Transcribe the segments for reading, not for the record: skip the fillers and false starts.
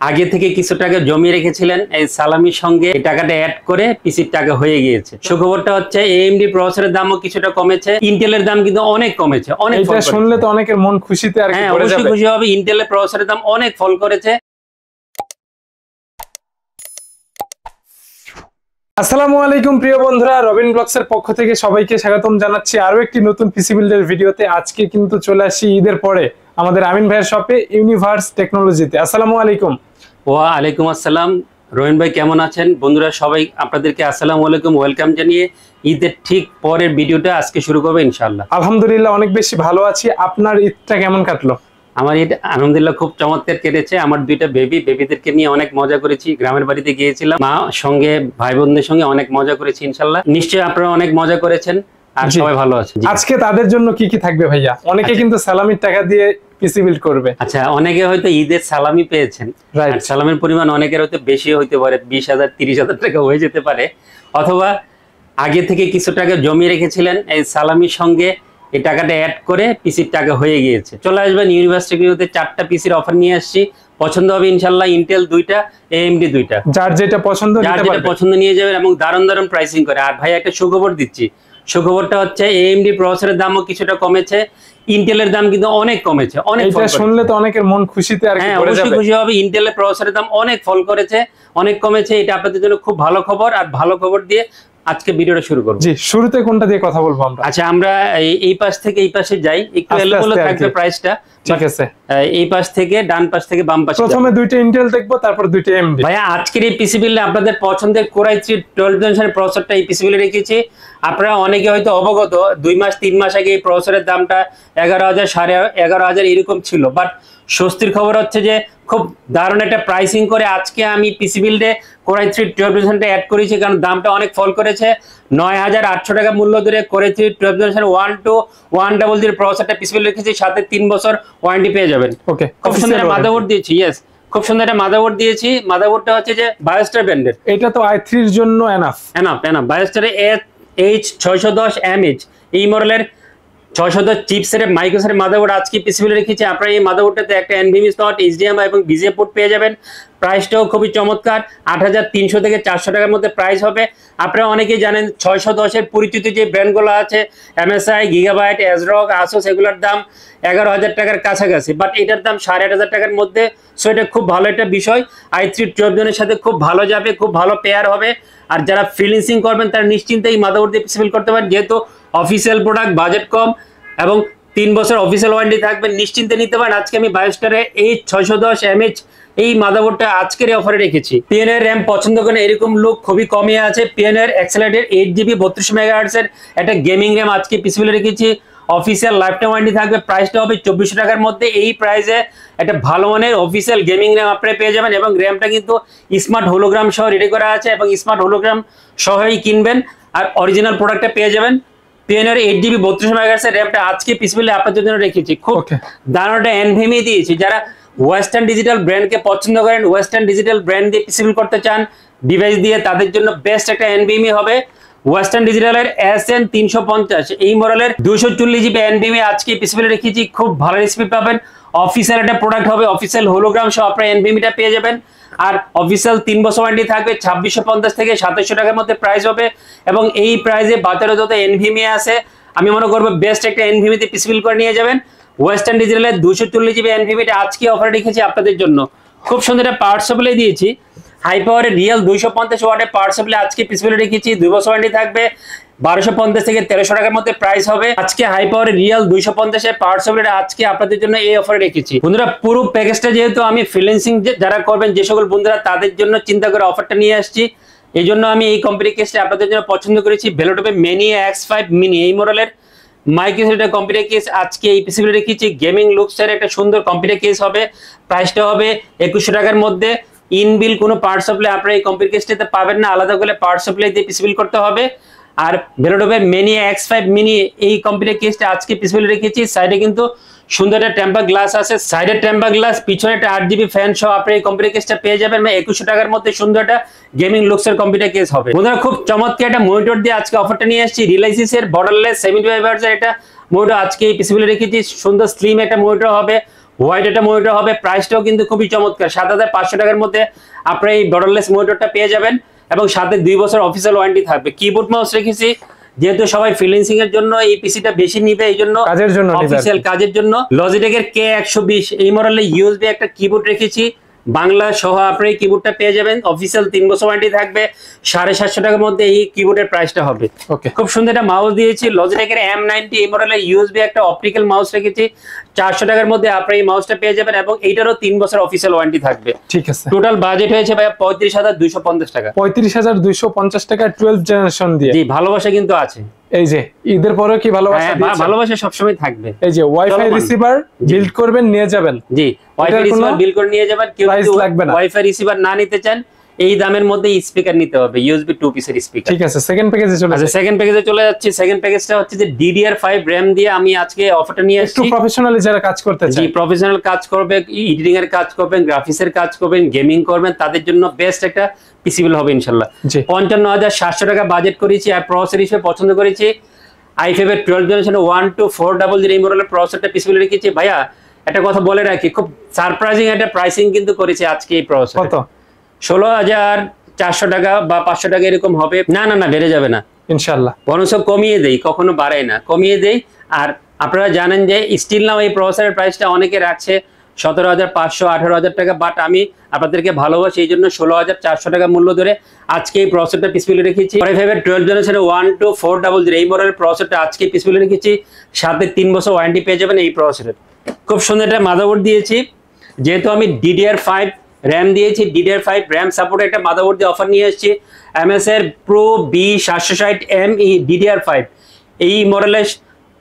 আগে থেকে কিছু টাকা জমিয়ে রেখেছিলেন, এই সালামির সঙ্গে এই টাকাটা অ্যাড করে পিসির টাকা হয়ে গিয়েছে। সুখবরটা হচ্ছে এএমডি প্রসেসরের দামও কিছুটা কমেছে, ইন্টেলের দাম কিন্তু অনেক কমেছে। অনেক এটা শুনলে তো অনেকের মন খুশিতে আর কি পড়ে যাবে। খুশি হবে, ইন্টেলের প্রসেসরের দাম অনেক ফল করেছে। আসসালামু আলাইকুম প্রিয় বন্ধুরা, রবিন ব্লগস এর পক্ষ থেকে সবাইকে স্বাগতম জানাচ্ছি আরো একটি নতুন পিসি বিল্ডের ভিডিওতে। আজকে কিন্তু চলে আসি ঈদের পরে আমাদের আমিন ভাইয়ের শপে ইউনিভার্স টেকনোলজিতে। আসসালামু আলাইকুম। ওয়া আলাইকুম আসসালাম। রবিন ভাই কেমন আছেন? বন্ধুরা সবাই আপনাদেরকে আসসালামু আলাইকুম, ওয়েলকাম জানিয়ে ঈদের ঠিক পরের ভিডিওটা আজকে শুরু করবো ইনশাআল্লাহ। আলহামদুলিল্লাহ অনেক বেশি ভালো আছি। আপনার ঈদটা কেমন কাটলো? আমার ঈদ আলহামদুলিল্লাহ খুব চমৎকার কেটেছে। আমার দুইটা বেবিদেরকে নিয়ে অনেক মজা করেছি। গ্রামের বাড়িতে গিয়েছিলাম, মা সঙ্গে ভাই বোনদের সঙ্গে অনেক মজা করেছি ইনশাআল্লাহ। নিশ্চয়ই আপনারা অনেক মজা করেছেন আর সবাই ভালো আছেন। আজকে তাদের জন্য কি কি থাকবে ভাইয়া? অনেকে কিন্তু সালামির টাকা দিয়ে পিসি বিল্ড করবে। আচ্ছা, অনেকে হয়তো ঈদের সালামি পেয়েছেন, সালামের পরিমাণ অনেকের হয়তো বেশি হইতে পারে, 20,000 30,000 টাকা হয়ে যেতে পারে, অথবা আগে থেকে কিছু টাকা জমিয়ে রেখেছিলেন, এই সালামির সঙ্গে এই টাকাটা অ্যাড করে পিসির টাকা হয়ে গিয়েছে। চলে আসবেন ইউনিভার্সিটিতে, 4টা পিসির অফার নিয়ে আসছি। পছন্দ হবে ইনশাআল্লাহ, ইন্টেল 2টা, এএমডি 2টা, যার যেটা পছন্দ নিয়ে যাবেন এবং দারুণ দারুণ প্রাইসিং করে। আর ভাই একটা সুখবর দিচ্ছি, সুখবরটা হচ্ছে এএমডি প্রসেসরের দামও কিছুটা কমেছে, ইন্টেলের দাম কিন্তু অনেক কমেছে। এটা শুনলে তো অনেকের মন খুশিতে আর কি পড়ে যাবে। খুশি হবে, ইন্টেলের প্রসেসরের দাম অনেক ফল করেছে, অনেক কমেছে। এটা আপনাদের জন্য খুব ভালো খবর। আর ভালো খবর দিয়ে আজকে ভিডিওটা শুরু করব। জি, শুরুতে কোনটা দিয়ে কথা বলবো আমরা? আচ্ছা, আমরা এই পাশ থেকে এই পাশে যাই, একটু এলোমেলো থাকবে প্রাইসটা। ঠিক আছে, এই পাশ থেকে ডান পাশ থেকে বাম পাশে। প্রথমে দুইটা ইন্টেল দেখবো, তারপর দুইটা এএমডি। ভাইয়া আজকের এই পিসি বিল্ডে আপনাদের পছন্দের Core i3 12th জেনারেশন প্রসেসরটা এই পিসি বিল্ডে রেখেছি। আপনারা অনেকে হয়তো অবগত, 2 মাস 3 মাস আগে এই প্রসেসরের দামটা 11,000 11,500 এরকম ছিল। বাট স্বস্তির খবর হচ্ছে যে খুব দারুণ একটা প্রাইসিং করে আজকে আমি পিসি বিল্ডে Core i3 12th জেনারেশনটা অ্যাড করেছি, কারণ দামটা অনেক ফল করেছে। 9,800 টাকা মূল্য ধরে Core i3 12th জেনারেশন 12100 প্রসেসরটা পিসি বিল্ডে রেখেছি, সাথে 3 বছর ওয়ারেন্টি পেয়ে যাবেন। ওকে, খুব সুন্দর একটা মাদারবোর্ড দিয়েছি। ইয়েস, খুব সুন্দর একটা মাদারবোর্ড দিয়েছি। মাদারবোর্ডটা হচ্ছে যে বায়োস্টার ব্র্যান্ডের। এটা তো i3 এর জন্য এনাফ বায়োস্টারের H610MH এই মডেলের 610 চিপসেটের মাইক্রোসেটের মাদারবোর্ড আজকে পিসি বিল্ডে রেখেছি। আপনারা এই মাদারবোর্ডটাতে একটা NVMe স্লট, HDMI এবং BGA পোর্ট পেয়ে যাবেন। প্রাইসটাও খুবই চমৎকার, 8,300 থেকে 400 টাকার মধ্যে প্রাইস হবে। আপনারা অনেকেই জানেন 610-এর পরিচিত যে ব্র্যান্ডগুলো আছে, MSI, গিগাবাইট, ASRock, ASUS, এগুলোর দাম 11,000 টাকার কাছাকাছি। বাট এটার দাম 8,500 টাকার মধ্যে। সো এটা খুব ভালো একটা বিষয়, i3 12th জনের সাথে খুব ভালো যাবে, খুব ভালো পেয়ার হবে। আর যারা ফ্রিল্যান্সিং করবেন তারা নিশ্চিন্তে এই মাদারবোর্ড দিয়ে পিসি বিল্ড করতে পারেন, যেহেতু অফিসিয়াল প্রোডাক্ট, বাজেট কম এবং 3 বছর অফিসিয়াল ওয়ারেন্টি থাকবে, নিশ্চিন্তে নিতে পারেন। আজকে আমি বায়োস্টারের H610MH এই মাদারবোর্ডটা আজকের অফারে রেখেছি। পিএনএর র্যাম পছন্দ করেন, এরকম লোক খুবই কমই আছে। পিএনএর অ্যাক্সেলারেটেড 8GB 32 MHz এর একটা গেমিং র্যাম আজকে পিসি বিল্ডে রেখেছি। অফিসিয়াল লাইফ টাইম ওয়ারেন্টি থাকবে। প্রাইসটা হবে 2400 টাকার মধ্যে। এই প্রাইসে একটা ভালো মানের অফিসিয়াল গেমিং র্যাম আপনারা পেয়ে যাবেন, এবং র্যামটা কিন্তু স্মার্ট হোলোগ্রাম সহ রেডি করা আছে, এবং স্মার্ট হোলোগ্রাম সহই কিনবেন আর অরিজিনাল প্রোডাক্টটা পেয়ে যাবেন। পিএনএর 8GB 32 MHz এর র্যামটা আজকে পিসি বিল্ডে আপনাদের জন্য রেখেছি। খুব দারুণ একটা NVMe দিয়েছি। যারা ওয়েস্টার্ন ডিজিটাল ব্র্যান্ডকে পছন্দ করেন, ওয়েস্টার্ন ডিজিটাল ব্র্যান্ড দিয়ে পিসি বিল্ড করতে চান ডিভাইস দিয়ে, তাদের জন্য বেস্ট একটা NVMe হবে ওয়েস্টার্ন ডিজিটালের SN350 এই মডেলের 240GB NVMe আজকে পিসি বিল্ডে রেখেছি। খুব ভালো স্পিড পাবেন। অফিসিয়াল একটা প্রোডাক্ট হবে, অফিসিয়াল হোলোগ্রাম সহ আপনারা NVMeটা পেয়ে যাবেন। আর অফিসিয়াল 3 বছর ওয়ারেন্টি থাকবে। 2650 থেকে 2700 টাকার মধ্যে প্রাইস হবে, এবং এই প্রাইসে বাজারে যত NVMe আছে আমি মনে করবো বেস্ট একটা NVMe তে পিসি বিল্ড করে নিয়ে যাবেন। ওয়েস্টার্ন ডিজিটালের 240GB NVMeটা আজকে অফারে রেখেছি আপনাদের জন্য। খুব সুন্দর একটা পাওয়ার সাপ্লাই দিয়েছি, হাই পাওয়ারের রিয়েল 250 ওয়াটের পাওয়ার সাপ্লাই আজকে পিসি বিল্ডে রেখেছি। 2 বছর ওয়ারেন্টি থাকবে। 1250 থেকে 1300 টাকার মধ্যে প্রাইস হবে। আজকে হাই পাওয়ারের রিয়েল 250 এর পাওয়ার সাপ্লাই আজকে আপনাদের জন্য এই অফারে রেখেছি। বন্ধুরা পুরো প্যাকেজটা যেহেতু আমি ফ্রিল্যান্সিং যারা করবেন যে সকল বন্ধুরা, তাদের জন্য চিন্তা করে অফারটা নিয়ে আসছি। এই জন্য আমি এই কম্পিউটার কেসটা আপনাদের জন্য পছন্দ করেছি। ভেলোটপের Mania X5 মিনি এই মডেলের মাইক্রোসেটের কম্পিউটার কেস আজকে এই পিসি বিল্ডে রেখেছি। গেমিং লুকসের একটা সুন্দর কম্পিউটার কেস হবে। প্রাইসটা হবে 2100 টাকার মধ্যে। ইনবিল কোনো পাওয়ার সাপ্লাই আপনারা এই কম্পিউটার কেসটাতে পাবেন না, আলাদা করে পাওয়ার সাপ্লাই দিয়ে পিসি বিল্ড করতে হবে। আর ভেলোটপের Mania X5 মিনি এই কম্পিউটার কেসটা আজকে পিসি বিল্ডে রেখেছি। সাইডে কিন্তু সুন্দর একটা টেম্পার গ্লাস আছে, সাইডের টেম্পার গ্লাস, পিছনে একটা 8GB ফ্যান সহ আপনি এই কম্পিউটার কেসটা পেয়ে যাবেন। 2100 টাকার মধ্যে সুন্দর একটা গেমিং লুকসের কম্পিউটার কেস হবে। বন্ধুরা খুব চমৎকার একটা মনিটর দিয়ে আজকে অফারটা নিয়ে আসছি। রিলায়েন্স এর বর্ডারলেস 75 Hz এর এটা মনিটর আজকে এই পিসি বিল্ডে রেখেছি। সুন্দর স্লিম একটা মনিটর হবে, হোয়াইট একটা মনিটর হবে, প্রাইসটাও কিন্তু খুবই চমৎকার, 7500 টাকার মধ্যে আপনি এই বর্ডারলেস মনিটরটা পেয়ে যাবেন এবং সাথে 2 বছর অফিসিয়াল ওয়ারেন্টি থাকবে। কিবোর্ড মাউস রেখেছি, যেহেতু সবাই ফ্রিল্যান্সিং এর জন্য এই পিসিটা বেশি নিবে, এই জন্য কাজের জন্য অফিসিয়াল কাজের জন্য লজিটেকের K120 এই মডেলের ইউএসবি একটা কিবোর্ড রেখেছি, বাংলা সহ আপনি এই কিবোর্ডটা পেয়ে যাবেন, অফিসিয়াল 3 বছর ওয়ারেন্টি থাকবে, 750 টাকার মধ্যে এই কিবোর্ডের প্রাইসটা হবে। ওকে, খুব সুন্দর একটা মাউস দিয়েছি, লজিটেকের M90 এই মডেলের ইউএসবি একটা অপটিক্যাল মাউস রেখেছি, 400 টাকার মধ্যে আপনি এই মাউসটা পেয়ে যাবেন এবং এইটারও 3 বছর অফিসিয়াল ওয়ারেন্টি থাকবে। ঠিক আছে, টোটাল বাজেট হয়েছে ভাই 35,250 টাকা। 35,250 টাকা 12 জেনারেশন দিয়ে। জি, ভালোবাসা কিন্তু আছে। এই যে ঈদের পরেও কি ভালোবাসা হ্যাঁ, দিয়েছে? ভালোবাসা সবসময় থাকবে। এই যে ওয়াইফাই রিসিভার বিল্ড করবেন, নিয়ে যাবেন। জি, ওয়াইফাই রিসিভার বিল করে নিয়ে যাবেন। কেউ প্রাইস লাগবে না। ওয়াইফাই রিসিভার না নিতে চান, এই দামের মধ্যে স্পিকার নিতে হবে, ইউএসবি 2 পিসের স্পিকার। ঠিক আছে, সেকেন্ড প্যাকেজে চলে আচ্ছা, যাই। সেকেন্ড প্যাকেজে চলে যাচ্ছি। সেকেন্ড প্যাকেজটা হচ্ছে যে DDR5 RAM দিয়ে আমি আজকে অফারটা নিয়ে একটু আসছি। প্রফেশনালি যারা কাজ করতে জি, চায়, প্রফেশনাল কাজ করবে, এডিটিং এর কাজ করবেন, গ্রাফিক্সের কাজ করবেন, গেমিং করবেন, তাদের জন্য বেস্ট একটা পিসিবিল হবে ইনশাআল্লাহ। জি। 55,700 টাকা বাজেট করেছি আর প্রসেসর হিসেবে পছন্দ করেছি i5 এর 12 জেনারেশন 12400 এই মডেলের প্রসেসরটা পিসিবিল রেখেছি। ভাইয়া একটা কথা বলে রাখি, খুব সারপ্রাইজিং একটা প্রাইসিং কিন্তু করেছি আজকে এই প্রসেসর। কত? 16,400 টাকা বা 500 টাকা এরকম হবে। না না না, বেড়ে যাবে না ইনশাআল্লাহ। বরঞ্চ কমিয়ে দেই, কখনো বাড়াই না, কমিয়ে দেই। আর আপনারা জানেন যে স্টিল নাও এই প্রসেসরের প্রাইসটা অনেকে রাখছে 17,500 18,000 টাকা, বাট আমি আপনাদেরকে ভালোবাসি, এই জন্য 16,400 টাকা মূল্য ধরে আজকে এই প্রসেসরটা পিসিবিলে রেখেছি। i5 এর 12 জেনারেশন 12400 এই মডেলের প্রসেসরটা আজকে পিসিবিলে রেখেছি, সাথে 3 বছর ওয়ারেন্টি পেয়ে যাবেন এই প্রসেসরের। খুব সুন্দর একটা মাদারবোর্ড দিয়েছি, যেহেতু আমি DDR5 RAM দিয়েছি, DDR5 RAM সাপোর্টে একটা মাদারবোর্ড দিয়ে অফার নিয়ে এসেছি। MSI এর Pro B760ME DDR5 এই মডেলের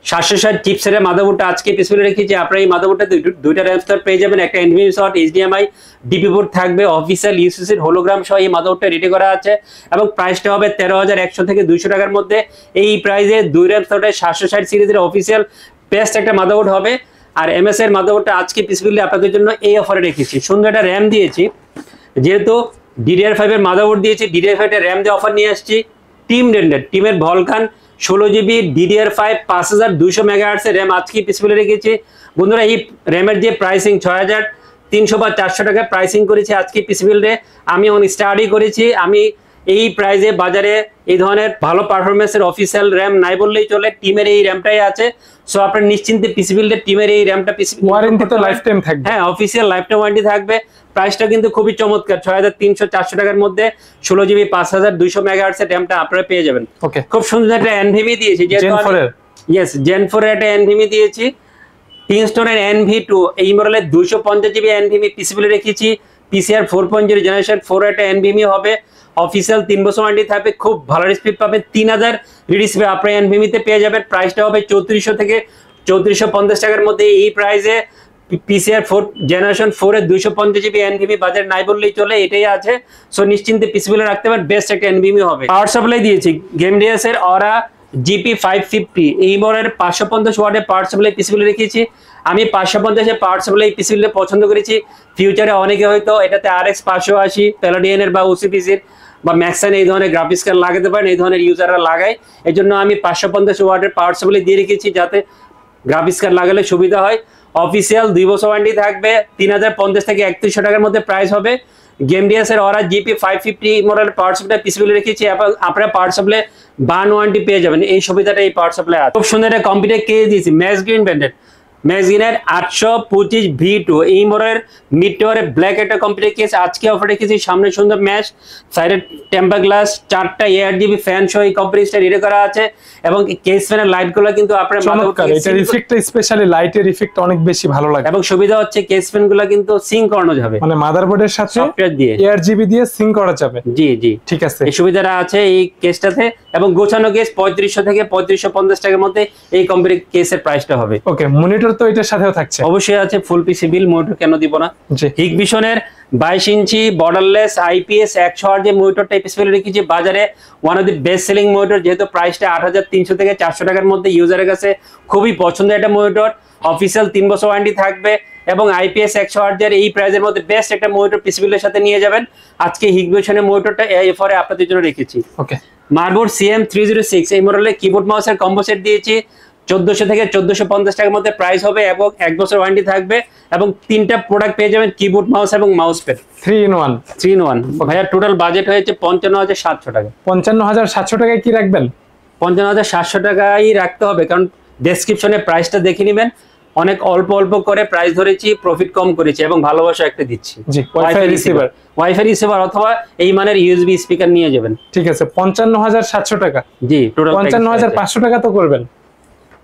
760 চিপসেটের মাদারবোর্ডটা আজকে পিসিবিলে রেখেছি। আপনারা এই মাদারবোর্ডটা দুইটা র্যাম স্লট পেয়ে যাবেন, একটা NVMe slot, HDMI, DP port থাকবে, অফিসিয়াল ইউসিসির হোলোগ্রাম সহ এই মাদারবোর্ডটা রেডি করা আছে এবং প্রাইসটা হবে 13,100 থেকে 200 টাকার মধ্যে। এই প্রাইসে 2 র্যাম স্লটের 760 সিরিজের অফিসিয়াল বেস্ট একটা মাদারবোর্ড হবে। আর MSI এর মাদারবোর্ডটা আজকে পিসিবিলে আপনাদের জন্য এই অফারে রেখেছি। সুন্দর একটা র্যাম দিয়েছি, যেহেতু DDR5 এর মাদারবোর্ড দিয়েছি, DDR5 এর র্যাম দিয়ে অফার নিয়ে আসছি। টিমের ভলকান 16GB DDR5 5200 মেগাহার্টজ এর র্যাম আজকে পিসিবিলে রেখেছি। বন্ধুরা, এই র্যামের যে প্রাইসিং 6,300 বা 400 টাকা প্রাইসিং করেছি আজকে পিসিবিলে। আমি অন স্টাডি করেছি, আমি এই প্রাইসে বাজারে এই ধরনের ভালো পারফরমেন্সের অফিসিয়াল র্যাম নাই বললেই চলে, টিমের এই র্যামটাই আছে। সো আপনার নিশ্চিন্তে পিসিবিলে টিমের এই র্যামটা ওয়ারেন্টি তো লাইফ টাইম থাকবে। হ্যাঁ, অফিসিয়াল লাইফ টাইম ওয়ারেন্টি থাকবে। প্রাইসটা কিন্তু খুবই চমৎকার, 6,300-400 টাকার মধ্যে 16GB 5200 মেগাহার্টজ এর র্যামটা আপনারা পেয়ে যাবেন। ওকে, খুব সুন্দর একটা NVMe দিয়েছি, Gen 4 এর। ইয়েস, Gen 4 এর একটা NVMe দিয়েছি, কিংস্টনের NV2 এই মডেলের 250GB NVMe পিসিবিলে রেখেছি। PCIe 4.0 জেনারেশন 4 একটা NVMe হবে, অফিসিয়াল 3 বছর ওয়ারেন্টি থাকবে, খুব ভালো স্পিড পাবেন। 3000 রিড স্পিড আপনি NVMe তে পেয়ে যাবেন। প্রাইসটা হবে 3400 থেকে 3450 টাকার মধ্যে। এই প্রাইসে PCIe 4 জেনারেশন 4 এর 250GB NVMe বাজারে নাই বললেই চলে, এটাই আছে। সো নিশ্চিন্তে পিসিবিলে রাখতে পারেন, বেস্ট একটা NVMe হবে। পাওয়ার সাপ্লাই দিয়েছি গেমডিয়াস এর Aura GP550 এই মডেলের 550 ওয়াটের পাওয়ার সাপ্লাই পিসিবিলে রেখেছি। আমি 550 এর পাওয়ার সাপ্লাই পিসিবিলে পছন্দ করেছি। ফিউচারে অনেকে হয়তো এটাতে RX 580 প্যালাডিয়ানের বা OCPC বা ম্যাক্সান এই ধরনের গ্রাফিক্স কার্ড লাগাতে পারেন, এই ধরনের ইউজাররা লাগায়। এই জন্য আমি 550 ওয়াটের পাওয়ার সাপ্লাই দিয়ে রেখেছি, যাতে গ্রাফিক্স কার্ড লাগালে সুবিধা হয়। অফিসিয়াল 2 বছর ওয়ারেন্টি থাকবে, 3050 থেকে 3100 টাকার মধ্যে প্রাইস হবে। গেমডিয়াস এর Aura GP550 মডেলের পাওয়ার সাপ্লাই পিসিবিলে রেখেছি, আপনারা পাওয়ার সাপ্লাই বান ওয়ারেন্টি পেয়ে যাবেন। এই সুবিধাটা এই পাওয়ার সাপ্লাই আছে। খুব সুন্দর একটা কম্পিউটার কেস দিয়েছি, ম্যাক্সগ্রিন ব্র্যান্ডের, ম্যাক্সগ্রিনের 825 V2 এই মডেলের মিড টাওয়ারের ব্ল্যাক একটা কম্পিউটার কেস আজকে অফার রেখেছি। সামনে সুন্দর ম্যাশ, সাইডে টেম্পার গ্লাস, 4টা ARGB ফ্যান সহ এই কম্পিউটারটা রেডি করা আছে এবং কেস ফ্যানের লাইটগুলো কিন্তু আপনারা চমৎকার। এটার ইফেক্টটা স্পেশালি লাইটের ইফেক্ট অনেক বেশি ভালো লাগে এবং সুবিধা হচ্ছে কেস ফ্যানগুলো কিন্তু সিঙ্ক করানো যাবে, মানে মাদারবোর্ডের সাথে সফটওয়্যার দিয়ে ARGB দিয়ে সিঙ্ক করা যাবে। জি জি, ঠিক আছে, এই সুবিধাটা আছে এই কেসটাতে। এবং গোছানো কেস 3500 থেকে 3550 টাকার মধ্যে এই কম্পিউটার কেসের প্রাইসটা হবে। ওকে, মনিটর তো এটার সাথেও থাকছে, অবশ্যই আছে, ফুল পিসি বিল, মনিটর কেন দিব না। জি, হিগভিশনের 22 ইঞ্চি বর্ডারলেস IPS 100 Hz যে মনিটরটা পিসিবিলে রেখেছি, বাজারে one of the best selling monitor, যেহেতু প্রাইসটা 8300 থেকে 400 টাকার মধ্যে ইউজারের কাছে খুবই পছন্দের একটা মনিটর। অফিসিয়াল 3 বছর ওয়ারেন্টি থাকবে এবং IPS 100 Hz এর এই প্রাইসের মধ্যে বেস্ট একটা মনিটর পিসিবিলের সাথে নিয়ে যাবেন। আজকে হিগভিশনের মনিটরটা এই অফারে আপনাদের জন্য রেখেছি। ওকে, মার্বোর্ড CM306 এই মডেলের কিবোর্ড মাউসের কম্বো সেট দিয়েছি, 1400 থেকে 1450 টাকার মধ্যে প্রাইস হবে এবং 1 বছর ওয়ারেন্টি থাকবে এবং 3টা প্রোডাক্ট পেয়ে যাবেন, কিবোর্ড, মাউস এবং মাউস প্যাড 3 in 1। 3 in 1। ভাইয়া টোটাল বাজেট হয়েছে 55700 টাকা। 55700 টাকায় কি রাখবেন? 55700 টাকাই রাখতে হবে, কারণ ডেসক্রিপশনে প্রাইসটা দেখে নেবেন। অনেক অল্প অল্প করে প্রাইস ধরেছি, প্রফিট কম করেছি এবং ভালোবাসা একটা দিচ্ছি। জি, ওয়াইফাই রিসিভার অথবা এই মানের ইউএসবি স্পিকার নিয়ে যাবেন। ঠিক আছে, 55700 টাকা। জি, টোটাল 55500 টাকা তো করবেন।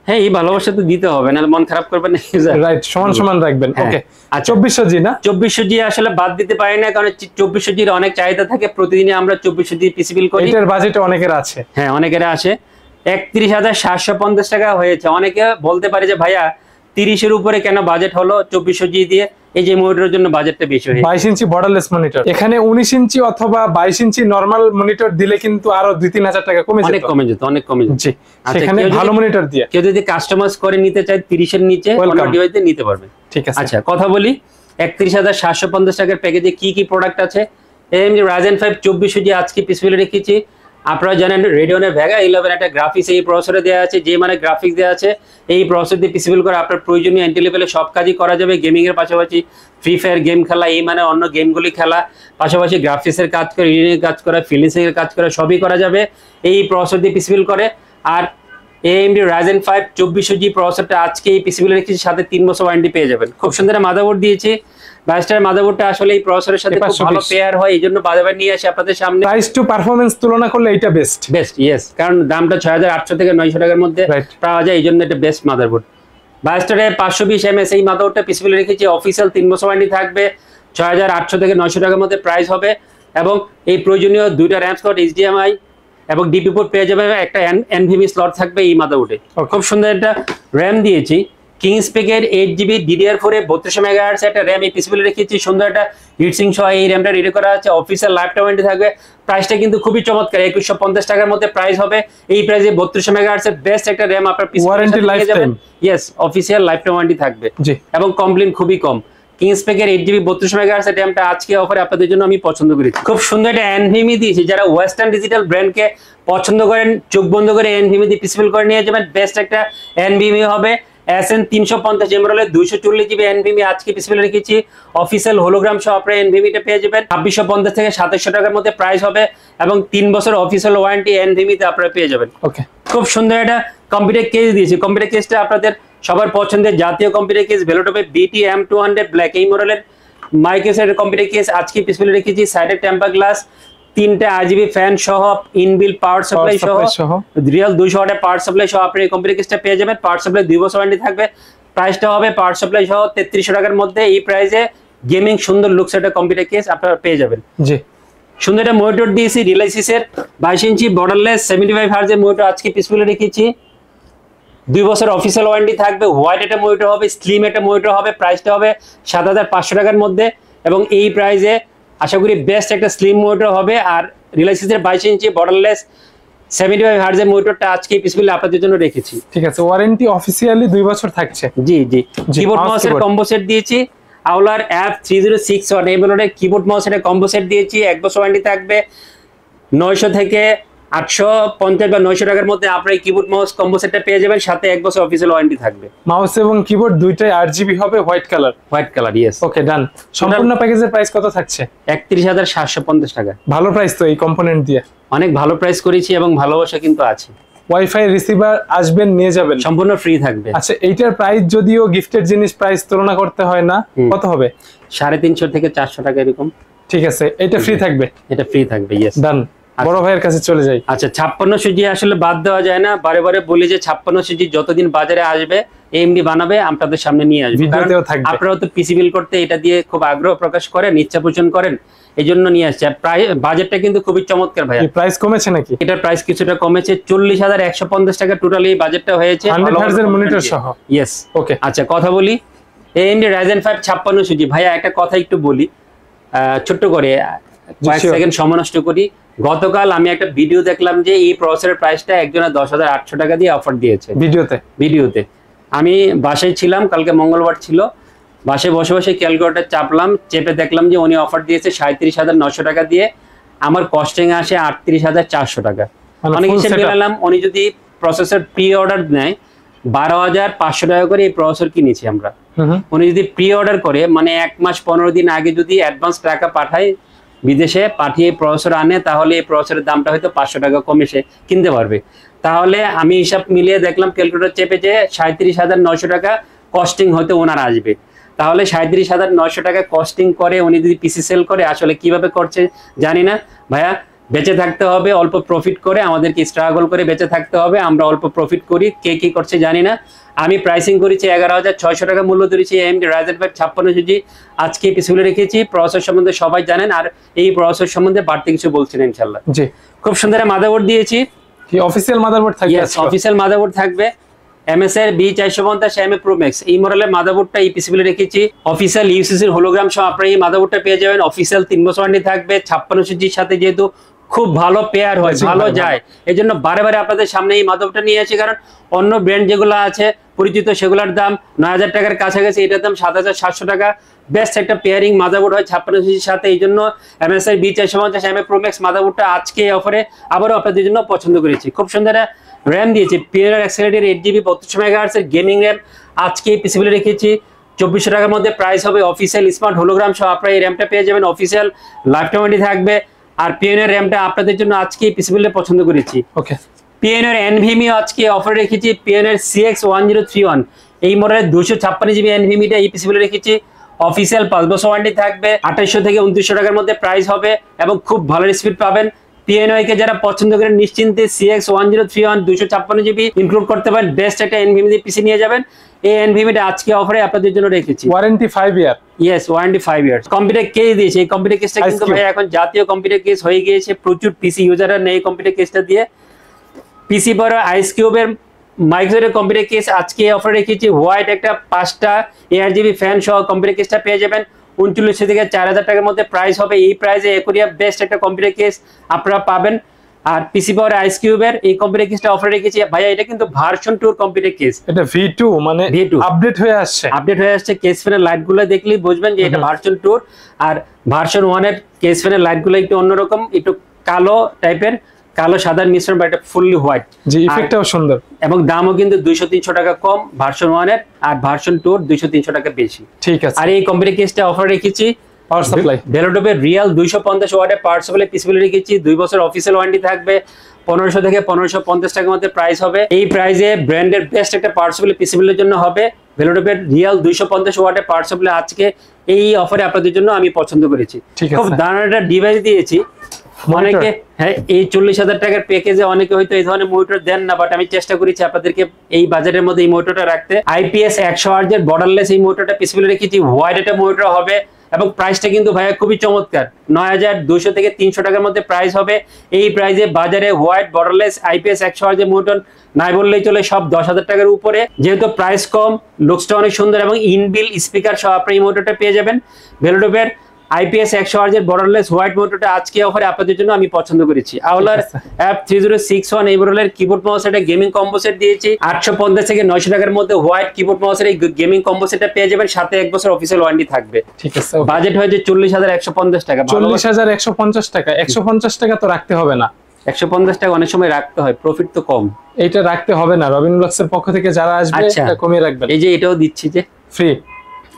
হ্যাঁ, এই ভালোবাসা তো দিতে হবে, নাহলে মন খারাপ করবেন না। রাইট, সমান সমান রাখবেন। ওকে, আচ্ছা 2400 জি না? 2400 জি আসলে বাদ দিতে পারি না, কারণ 2400 জির অনেক চাহিদা থাকে, প্রতিদিনই আমরা 2400 জি পিসি বিল করি। এটার বাজেটে অনেকের আছে। হ্যাঁ, অনেকের আসে। 31750 টাকা হয়েছে। অনেকে বলতে পারে যে ভাইয়া 30-এর উপরে কেন বাজেট হলো 2400 জি দিয়ে? এই যে মনিটরের জন্য বাজেটটা বেশি হয়েছে। 22 ইঞ্চি বর্ডারলেস মনিটর, এখানে 19 ইঞ্চি অথবা 22 ইঞ্চি নরমাল মনিটর দিলে কিন্তু আরো 2-3000 টাকা কমে যেত। অনেক কমে যেত। জি, সেখানে ভালো মনিটর দিয়ে কেউ যদি কাস্টমাইজ করে নিতে চায় 30-এর নিচে অন্য ডিভাইসে নিতে পারবে। ঠিক আছে। আচ্ছা, কথা বলি 31750 টাকার প্যাকেজে কি কি প্রোডাক্ট আছে। AMD Ryzen 5 2400 জি আজকে পিসিবিল রেখেছি। আপনারা জানেন রেডিয়নের ভেগা 11 একটা গ্রাফিক্স এই প্রসেসরে দেওয়া আছে, যে মানে গ্রাফিক্স দেওয়া আছে এই প্রসেসর দিয়ে পিসিবিল করে আপনার প্রয়োজনীয় এন্ট্রি লেভেলে সব কাজই করা যাবে। গেমিং এর পাশাপাশি ফ্রি ফায়ার গেম খেলা, এই মানে অন্য গেমগুলি খেলা, পাশাপাশি গ্রাফিক্সের কাজ করে, রিডিংয়ের কাজ করা, ফিনিশিং এর কাজ করা, সবই করা যাবে এই প্রসেসর দিয়ে পিসিবিল করে। আর AMD Ryzen 5 2400 জি প্রসেসরটা আজকে এই পিসিবিল রেখেছি, সাথে 3 বছর ওয়ারেন্টি পেয়ে যাবেন। খুব সুন্দর মাদারবোর্ড দিয়েছি। 22টার মাদারবোর্ডটা আসলে এই প্রসেসরের সাথে খুব ভালো পেয়ার হয়, এইজন্য বাজারে নিয়ে আসি আপনাদের সামনে। প্রাইস টু পারফরম্যান্স তুলনা করলে এটা বেস্ট। ইয়েস, কারণ দামটা 6800 থেকে 900 টাকার মধ্যে পাওয়া যায়, এইজন্য এটা বেস্ট মাদারবোর্ড। 22টারে 520 mAh এই মাদারবোর্ডটা পিসিবিল রেখেছি। অফিসিয়াল 3 বছর ওয়ারেন্টি থাকবে, 6800 থেকে 900 টাকার মধ্যে প্রাইস হবে এবং এই প্রয়োজনীয় 2টা RAM স্লট, HDMI এবং ডিপি পোর্ট পেয়ে যাবে, একটা NVMe স্লট থাকবে এই মাদারবোর্ডে। খুব সুন্দর একটা RAM দিয়েছি, কিংসপেকের 8GB DDR4 এ 3200 মেগাহার্টজ একটা RAM এই পিসিবিল রেখেছি। সুন্দর একটা হিটসিং সহ এই RAMটা রেডি করা আছে। অফিসিয়াল লাইফ টাইম ওয়ারেন্টি থাকবে। প্রাইসটা কিন্তু খুবই চমৎকার, 2150 টাকার মধ্যে প্রাইস হবে। এই প্রাইসে 3200 মেগাহার্টজ এর বেস্ট একটা RAM আপনার পিসিবিল warranty lifetime. Yes, official lifetime warranty থাকবে। জি, এবং কমপ্লেইন খুবই কম। কিংসপেকের 8GB 3200 মেগাহার্টজ এর RAMটা আজকে অফারে আপনাদের জন্য আমি পছন্দ করেছি। খুব সুন্দর একটা NVMe দিয়েছি, যারা ওয়েস্টার্ন ডিজিটাল ব্র্যান্ডকে পছন্দ করেন চোখ বন্ধ করে NVMe দিয়ে পিসিবিল করে নিয়ে যাবেন। বেস্ট একটা NVMe হবে। SN 350 এমরোলের 240GB NVMe আজকে পিসিবিল রেখেছি। অফিসিয়াল হোলোগ্রাম সহ আপনারা NVMe-টা পেয়ে যাবেন। 2650 থেকে 2700 টাকার মধ্যে প্রাইস হবে এবং 3 বছর অফিসিয়াল ওয়ারেন্টি NVMe-তে আপনারা পেয়ে যাবেন। ওকে, খুব সুন্দর একটা কম্পিউটার কেস দিয়েছি। কম্পিউটার কেসটা আপনাদের সবার পছন্দের জাতীয় কম্পিউটার কেস ভেলোটপে BT M200 ব্ল্যাক এই মডেলের মাইক্রোসের কম্পিউটার কেস আজকে পিসিবিল রেখেছি। সাইডে টেম্পার গ্লাস, 3টা RGB ফ্যান সহ, ইনবিল্ট পাওয়ার সাপ্লাই সহ, রিয়েল 200 ওয়াটের পাওয়ার সাপ্লাই সহ আপনি এই কম্পিউটার কেসটা পেয়ে যাবেন। পাওয়ার সাপ্লাই 2 বছর ওয়ারেন্টি থাকবে। প্রাইসটা হবে পাওয়ার সাপ্লাই সহ 3300 টাকার মধ্যে। এই প্রাইসে গেমিং সুন্দর লুকস একটা কম্পিউটার কেস আপনারা পেয়ে যাবেন। জি, সুন্দর একটা মনিটর দিয়েছি রিলাইসিসের 22 ইঞ্চি বর্ডারলেস 75 হার্জ এর মনিটর আজকে পিসিবিল রেখেছি। 2 বছর অফিসিয়াল ওয়ারেন্টি থাকবে। হোয়াইট একটা মনিটর হবে, স্লিম একটা মনিটর হবে। প্রাইসটা হবে 7500 টাকার মধ্যে এবং এই প্রাইসে আশা করি বেস্ট একটা স্লিম মনিটর হবে। আর রিলাইসিসের 22 ইঞ্চি বর্ডারলেস 75 হার্জ এর মনিটরটা আজকে পিসিবিল আপনাদের জন্য রেখেছি। ঠিক আছে, ওয়ারেন্টি অফিসিয়ালি 2 বছর থাকছে। জি, কিবোর্ড মাউসের কম্বো সেট দিয়েছি। আউলার F306 এই মডেলের কিবোর্ড মাউসের কম্বো সেট দিয়েছি। 1 বছর ওয়ারেন্টি থাকবে। 900 থেকে 850 বা 900 টাকার মধ্যে আপনারা এই কিবোর্ড মাউস কম্বো সেটটা পেয়ে যাবেন, সাথে 1 বছর অফিসিয়াল ওয়ারেন্টি থাকবে। মাউস এবং কিবোর্ড দুইটাই 8GB হবে, হোয়াইট কালার। ইয়েস। ওকে, ডান। সম্পূর্ণ প্যাকেজের প্রাইস কত থাকছে? 31750 টাকা। ভালো প্রাইস তো এই কম্পোনেন্ট দিয়ে। অনেক ভালো প্রাইস করেছি এবং ভালোবাসা কিন্তু আছে। ওয়াইফাই রিসিভার আসবেন নিয়ে যাবেন, সম্পূর্ণ ফ্রি থাকবে। আচ্ছা, এইটার প্রাইস যদিও গিফটের জিনিস প্রাইস তুলনা করতে হয় না, কত হবে? 350 থেকে 400 টাকা এরকম। ঠিক আছে, এটা ফ্রি থাকবে। এটা ফ্রি থাকবে, ইয়েস। ডান। বড় ভাইয়ের কাছে চলে যাই। আচ্ছা, 5600 জি আসলে বাদ দেওয়া যায় না। বারে বারে বলি যে 5600 জি যতদিন বাজারে আসবে AMD বানাবে, আপনাদের সামনে নিয়ে আসবে। ভিডিওতেও থাকবে। আপনারা তো পিসি বিল করতে এটা দিয়ে খুব আগ্রহ প্রকাশ করেন, ইচ্ছা পোষণ করেন, এই জন্য নিয়ে আসছে। প্রায় বাজেটটা কিন্তু খুবই চমৎকার ভাইয়া। প্রাইস কমেছে নাকি? এটার প্রাইস কিছুটা কমেছে, 40150 টাকা টোটালি বাজেটটা হয়েছে 100 হার্জ এর মনিটর সহ। ইয়েস। ওকে, আচ্ছা, কথা বলি AMD Ryzen 5 5600 জি। ভাইয়া একটা কথা একটু বলি, ছোট্ট করে কয়েক সেকেন্ড সময় নষ্ট করি। গতকাল আমি একটা ভিডিও দেখলাম যে এই প্রসেসরের প্রাইসটা একজনের 10800 টাকা দিয়ে অফার দিয়েছে ভিডিওতে। আমি বাসায় ছিলাম, কালকে মঙ্গলবার ছিল, বাসায় বসে বসে ক্যালকুলেটর চাপলাম, চেপে দেখলাম যে উনি অফার দিয়েছে 37900 টাকা দিয়ে। আমার কস্টিং আসে 38400 টাকা। অনেক হিসেবে মিলালাম, উনি যদি প্রসেসর প্রি অর্ডার নেয় 12,500 টাকা করে এই প্রসেসর কিনেছি আমরা। উনি যদি প্রি অর্ডার করে মানে 1 মাস 15 দিন আগে যদি অ্যাডভান্স টাকা পাঠায় বিদেশে পাঠিয়ে প্রসেসর আনে, তাহলে এই প্রসেসরের দামটা হয়তো 500 টাকা কমে সে কিনতে পারবে। তাহলে আমি হিসাব মিলিয়ে দেখলাম, ক্যালকুলেটর চেপে যে 37,900 টাকা কস্টিং হয়তো ওনার আসবে। তাহলে 37,900 টাকা কস্টিং করে উনি যদি পিসি সেল করে, আসলে কিভাবে করছে জানি না ভাইয়া। বেঁচে থাকতে হবে অল্প প্রফিট করে, আমাদেরকে স্ট্রাগল করে বেঁচে থাকতে হবে। আমরা অল্প প্রফিট করি, কে কি করছে জানি না। আমি প্রাইসিং করেছি 11,600 টাকা মূল্য ধরেছি। AMD Ryzen 5 56GB আজকে পিসিগুলো রেখেছি। প্রসেসর সম্বন্ধে সবাই জানেন, আর এই প্রসেসর সম্বন্ধে বাড়তি কিছু বলছি না ইনশাল্লাহ। জি, খুব সুন্দর মাদারবোর্ড দিয়েছি। কি অফিশিয়াল মাদারবোর্ড থাকবে? অফিশিয়াল মাদারবোর্ড থাকবে। MSI B450 MA Pro Max এই মডেলের মাদারবোর্ডটা এই পিসিবিলে রেখেছি। অফিশিয়াল ইউসিসির হোলোগ্রাম সহ আপনারা এই মাদারবোর্ডটা পেয়ে যাবেন। অফিশিয়াল 3 বছর ওয়ারেন্টি থাকবে। 56GB সাথে যেহেতু খুব ভালো পেয়ার হয়, ভালো যায়, এই জন্য বারে বারে আপনাদের সামনে এই মাদারবোর্ডটা নিয়ে আসি। কারণ অন্য ব্র্যান্ড যেগুলো আছে পরিচিত সেগুলোর দাম 9,000 টাকার কাছাকাছি, এটার দাম 7,700 টাকা। বেস্ট একটা পেয়ারিং মাদারবোর্ড হয় 56GB সাথে, এই জন্য MSI B450 MA Pro Max মাদারবোর্ডটা আজকে অফারে আবারও আপনাদের জন্য পছন্দ করেছি। খুব সুন্দর র্যাম দিয়েছে, পিওর অ্যাক্সেলেটেড 8GB 32 MHz এর গেমিং র্যাম আজকে পিসিবিলে রেখেছি। 2400 টাকার মধ্যে প্রাইস হবে। অফিসিয়াল স্মার্ট হোলোগ্রাম সহ আপনারা এই র্যামটা পেয়ে যাবেন। অফিসিয়াল লাইফ টাইম ওয়ারেন্টি থাকবে। আর পিওনের র্যামটা আপনাদের জন্য আজকে পিসিবিলে পছন্দ করেছি। ওকে, পিওনের NVMe আজকে অফার রেখেছি। পিওনের CX1031 এই মডেলের 256GB NVMe এই পিসিবিলে রেখেছি। অফিসিয়াল 5 বছর ওয়ারেন্টি থাকবে। 2800 থেকে 2900 টাকার মধ্যে প্রাইস হবে এবং খুব ভালো স্পিড পাবেন। PNY কে যারা পছন্দ করেন নিশ্চিন্তে CX1031 256GB ইনক্লুড করতে পারেন। বেস্ট একটা NVMe দিয়ে পিসি নিয়ে যাবেন। এই NVMe টা আজকে অফারে আপনাদের জন্য রেখেছি। Warranty 5 year. Yes, warranty 5 years. Computer case দিয়েছে। এই কম্পিউটার কেসটা কিন্তু ভাই এখন জাতীয় কম্পিউটার কেস হয়ে গিয়েছে। প্রচুর পিসি ইউজাররা নেই কম্পিউটার কেসটা দিয়ে। পিসি বড় আইস কিউবের মাইক্রোসফটের কম্পিউটার কেস আজকে অফার রেখেছি। হোয়াইট একটা 5টা ARGB ফ্যান সহ কম্পিউটার কেসটা পেয়ে যাবেন। 3900 থেকে 4000 টাকার মধ্যে প্রাইস হবে। এই প্রাইসে একুরিয়া বেস্ট একটা কম্পিউটার কেস আপনারা পাবেন। আর পিসি পাওয়ার আইস কিউবের এই কম্পিউটার কেসটা অফার রেখেছি ভাইয়া। এটা কিন্তু ভার্সন 2 কম্পিউটার কেস। এটা V2 মানে V2 আপডেট হয়ে আসছে। আপডেট হয়ে আসছে। কেস ফ্যানের লাইটগুলো দেখলেই বুঝবেন যে এটা ভার্সন 2। আর ভার্সন 1 এর কেস ফ্যানের লাইটগুলো একটু অন্যরকম, একটু কালো টাইপের, কালো সাদার মিশ্রণ, বা এটা ফুললি হোয়াইট। জি, ইফেক্টটাও সুন্দর এবং দামও কিন্তু 200-300 টাকা কম ভার্সন 1 এর, আর ভার্সন 2 এর 200-300 টাকা বেশি। ঠিক আছে। আর এই কম্পিউটার কেসটা অফার রেখেছি। পাওয়ার সাপ্লাই ভেলোটপের রিয়াল 250 ওয়াটের পাওয়ার সাপ্লাই পিসিবিলে রেখেছি। 2 বছর অফিসিয়াল ওয়ারেন্টি থাকবে। 1500 থেকে 1550 টাকার মধ্যে প্রাইস হবে। এই প্রাইসে ব্র্যান্ডের বেস্ট একটা পাওয়ার সাপ্লাই পিসিবিলের জন্য হবে। ভেলোটপের রিয়াল 250 ওয়াটের পাওয়ার সাপ্লাই আজকে এই অফারে আপনাদের জন্য আমি পছন্দ করেছি। খুব দারুণ একটা ডিভাইস দিয়েছি। অনেকে হ্যাঁ এই 40,000 টাকার প্যাকেজে অনেকে হয়তো এই ধরনের মনিটর দেন না, বাট আমি চেষ্টা করেছি আপনাদেরকে এই বাজারের মধ্যে এই মনিটরটা রাখতে। IPS 100Hz এর বর্ডারলেস এই মনিটরটা পিসিবিলে রেখেছি। হোয়াইট একটা মনিটর হবে এবং প্রাইসটা কিন্তু ভাইয়া খুবই চমৎকার। 9200 থেকে 300 টাকার মধ্যে প্রাইস হবে। এই প্রাইসে বাজারে হোয়াইট বর্ডারলেস IPS 100Hz এর মনিটর নাই বললেই চলে, সব 10,000 টাকার উপরে। যেহেতু প্রাইস কম, লুকসটা অনেক সুন্দর এবং ইনবিল স্পিকার সহ আপনি এই মনিটরটা পেয়ে যাবেন। ভেলোটপের IPS 100Hz এর বর্ডারলেস হোয়াইট মনিটরটা আজকে অফারে আপনাদের জন্য আমি পছন্দ করেছি। আওলার F3061 এই মডেলের কিবোর্ড মাউস একটা গেমিং কম্বো সেট দিয়েছি। 850 থেকে 900 টাকার মধ্যে হোয়াইট কিবোর্ড মাউসের এই গেমিং কম্বো সেটটা পেয়ে যাবেন। সাথে 1 বছর অফিসিয়াল ওয়ারেন্টি থাকবে। ঠিক আছে। বাজেট হয়েছে 40,150 টাকা। 40,150 টাকা। 150 টাকা তো রাখতে হবে না। 150 টাকা অনেক সময় রাখতে হয়, প্রফিট তো কম। এইটা রাখতে হবে না। রবিন ব্লগস এর পক্ষ থেকে যারা আসবে এটা কমিয়ে রাখবেন। এই যে এটাও দিচ্ছি, যে ফ্রি,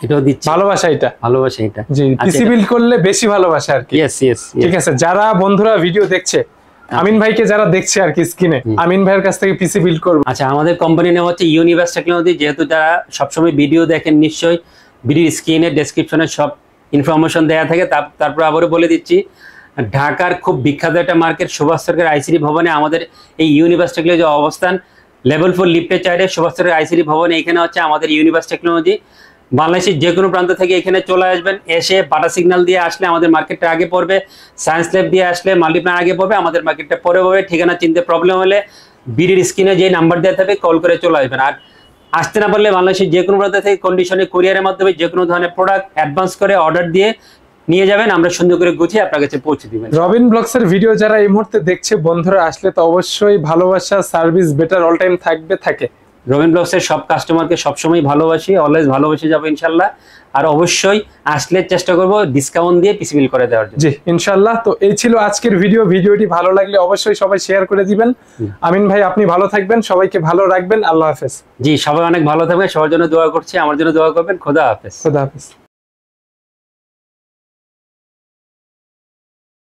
এটাও দিচ্ছি। ভালোবাসা, এটা ভালোবাসা। এটা জি, পিসি বিল্ড করলে বেশি ভালোবাসা আর কি। Yes yes. ঠিক আছে। যারা বন্ধুরা ভিডিও দেখছে, আমিন ভাইকে যারা দেখছে আর কি স্ক্রিনে, আমিন ভাইয়ের কাছ থেকে পিসি বিল্ড করবে। আচ্ছা, আমাদের কোম্পানির নাম হচ্ছে ইউনিভার্স টেকনোলজি। যেহেতু যারা সবসময় ভিডিও দেখেন, নিশ্চয়ই ভিডিওর স্ক্রিনে ডেসক্রিপশনে সব ইনফরমেশন দেওয়া থাকে। তারপর আবারও বলে দিচ্ছি, ঢাকার খুব বিখ্যাত একটা মার্কেট সুভাষ সরকার আইসিডি ভবনে আমাদের এই ইউনিভার্স টেকনোলজি অবস্থান। লেভেল 4 লিফটের চাইডে সুভাষ সরকার আইসিডি ভবনে এখানে হচ্ছে আমাদের ইউনিভার্স টেকনোলজি। বাংলাদেশের যে কোনো প্রান্ত থেকে এখানে চলে আসবেন। এসে বাটা সিগন্যাল দিয়ে আসলে আমাদের মার্কেটটা আগে পড়বে। সায়েন্স ল্যাব দিয়ে আসলে মাল্টিপ্লান আগে পড়বে, আমাদের মার্কেটটা পরে পড়বে। ঠিকানা চিনতে প্রবলেম হলে বিডির স্ক্রিনে যে নাম্বার দেওয়া থাকবে কল করে চলে আসবেন। আর আসতে না পারলে বাংলাদেশের যে কোনো প্রান্ত থেকে কন্ডিশনে কুরিয়ারের মাধ্যমে যে কোনো ধরনের প্রোডাক্ট অ্যাডভান্স করে অর্ডার দিয়ে নিয়ে যাবেন, আমরা সুন্দর করে গুছিয়ে আপনার কাছে পৌঁছে দিবেন। রবিন ব্লগস এর ভিডিও যারা এই মুহূর্তে দেখছে, বন্ধুরা আসলে তো অবশ্যই ভালোবাসা, সার্ভিস বেটার অল টাইম থাকবে, থাকে রবিন ব্লগসের সব কাস্টমারকে সবসময় ভালোবাসি, অলওয়েজ ভালোবেসে যাবো ইনশাল্লাহ। আর অবশ্যই আসলে চেষ্টা করব ডিসকাউন্ট দিয়ে পিসি বিল করে দেওয়ার জন্য। জি ইনশাআল্লাহ। তো এই ছিল আজকের ভিডিওটি ভালো লাগলে অবশ্যই সবাই শেয়ার করে দিবেন। আমিন ভাই আপনি ভালো থাকবেন, সবাইকে ভালো রাখবেন। আল্লাহ হাফেজ। জি, সবাই অনেক ভালো থাকবেন, সবার জন্য দোয়া করছি, আমার জন্য দোয়া করবেন। খোদা হাফেজ। খোদা হাফেজ।